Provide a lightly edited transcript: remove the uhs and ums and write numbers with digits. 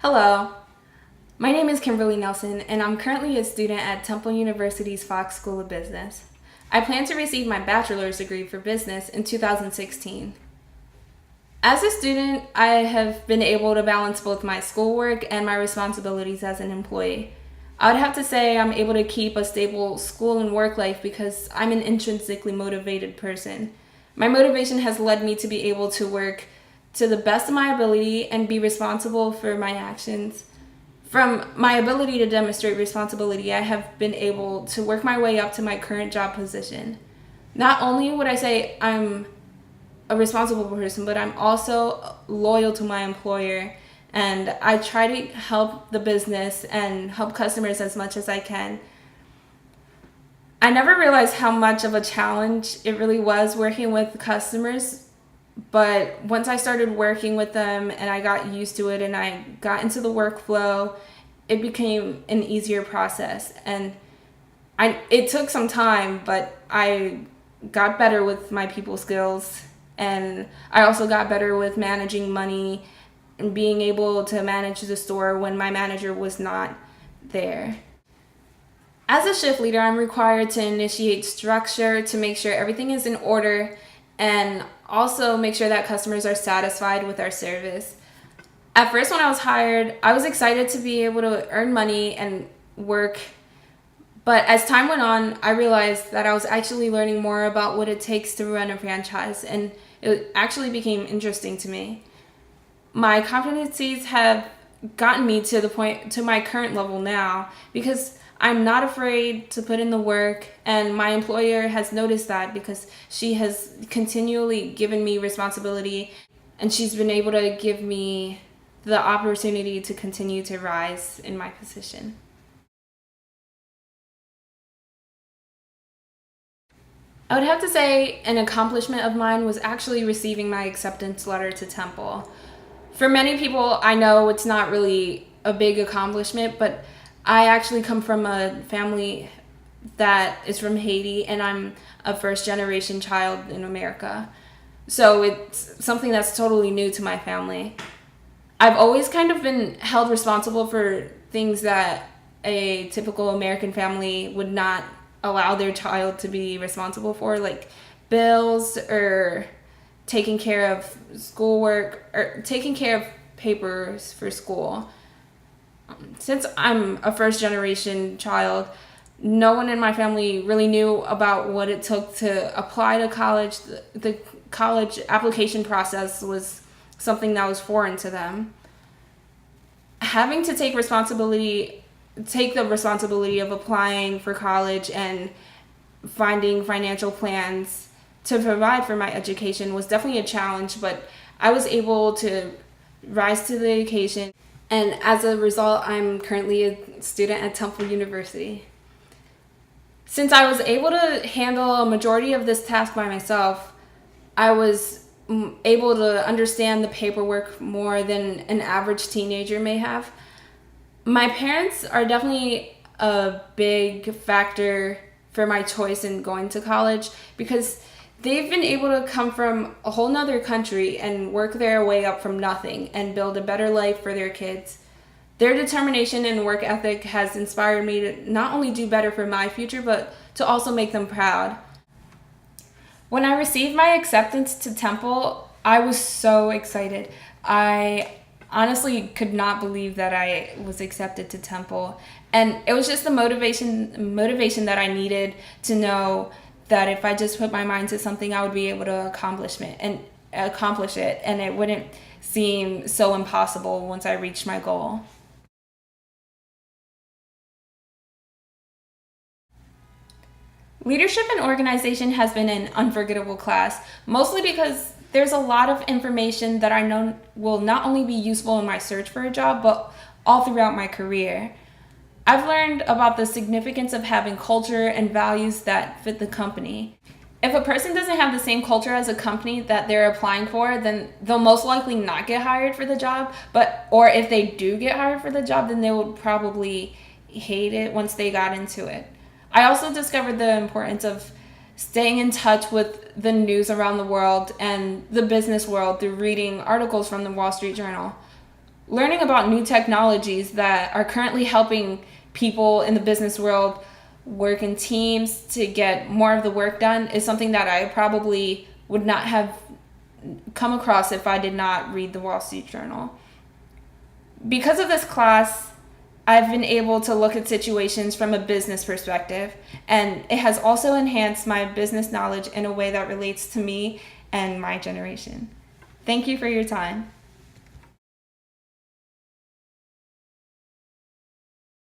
Hello, my name is Kimberly Nelson, and I'm currently a student at Temple University's Fox School of Business. I plan to receive my bachelor's degree for business in 2016. As a student, I have been able to balance both my schoolwork and my responsibilities as an employee. I would have to say I'm able to keep a stable school and work life because I'm an intrinsically motivated person. My motivation has led me to be able to work to the best of my ability and be responsible for my actions. From my ability to demonstrate responsibility, I have been able to work my way up to my current job position. Not only would I say I'm a responsible person, but I'm also loyal to my employer, and I try to help the business and help customers as much as I can. I never realized how much of a challenge it really was working with customers, but once I started working with them and I got used to it and I got into the workflow, it became an easier process. And it took some time, but I got better with my people skills, and I also got better with managing money and being able to manage the store when my manager was not there. As a shift leader, I'm required to initiate structure to make sure everything is in order and also make sure that customers are satisfied with our service. At first, when I was hired, I was excited to be able to earn money and work. But as time went on, I realized that I was actually learning more about what it takes to run a franchise, and it actually became interesting to me. My competencies have gotten me to my current level now because I'm not afraid to put in the work, and my employer has noticed that because she has continually given me responsibility, and she's been able to give me the opportunity to continue to rise in my position. I would have to say an accomplishment of mine was actually receiving my acceptance letter to Temple. For many people, I know it's not really a big accomplishment, but I actually come from a family that is from Haiti, and I'm a first generation child in America. So it's something that's totally new to my family. I've always kind of been held responsible for things that a typical American family would not allow their child to be responsible for, like bills or taking care of schoolwork or taking care of papers for school. Since I'm a first generation child, no one in my family really knew about what it took to apply to college. The college application process was something that was foreign to them. Having to take the responsibility of applying for college and finding financial plans to provide for my education was definitely a challenge, but I was able to rise to the occasion. And as a result, I'm currently a student at Temple University. Since I was able to handle a majority of this task by myself, I was able to understand the paperwork more than an average teenager may have. My parents are definitely a big factor for my choice in going to college because they've been able to come from a whole nother country and work their way up from nothing and build a better life for their kids. Their determination and work ethic has inspired me to not only do better for my future, but to also make them proud. When I received my acceptance to Temple, I was so excited. I honestly could not believe that I was accepted to Temple. And it was just the motivation that I needed to know that if I just put my mind to something, I would be able to accomplish it, and it wouldn't seem so impossible once I reached my goal. Leadership and organization has been an unforgettable class, mostly because there's a lot of information that I know will not only be useful in my search for a job, but all throughout my career. I've learned about the significance of having culture and values that fit the company. If a person doesn't have the same culture as a company that they're applying for, then they'll most likely not get hired for the job, or if they do get hired for the job, then they would probably hate it once they got into it. I also discovered the importance of staying in touch with the news around the world and the business world through reading articles from the Wall Street Journal. learning about new technologies that are currently helping people in the business world work in teams to get more of the work done is something that I probably would not have come across if I did not read the Wall Street Journal. Because of this class, I've been able to look at situations from a business perspective, and it has also enhanced my business knowledge in a way that relates to me and my generation. Thank you for your time.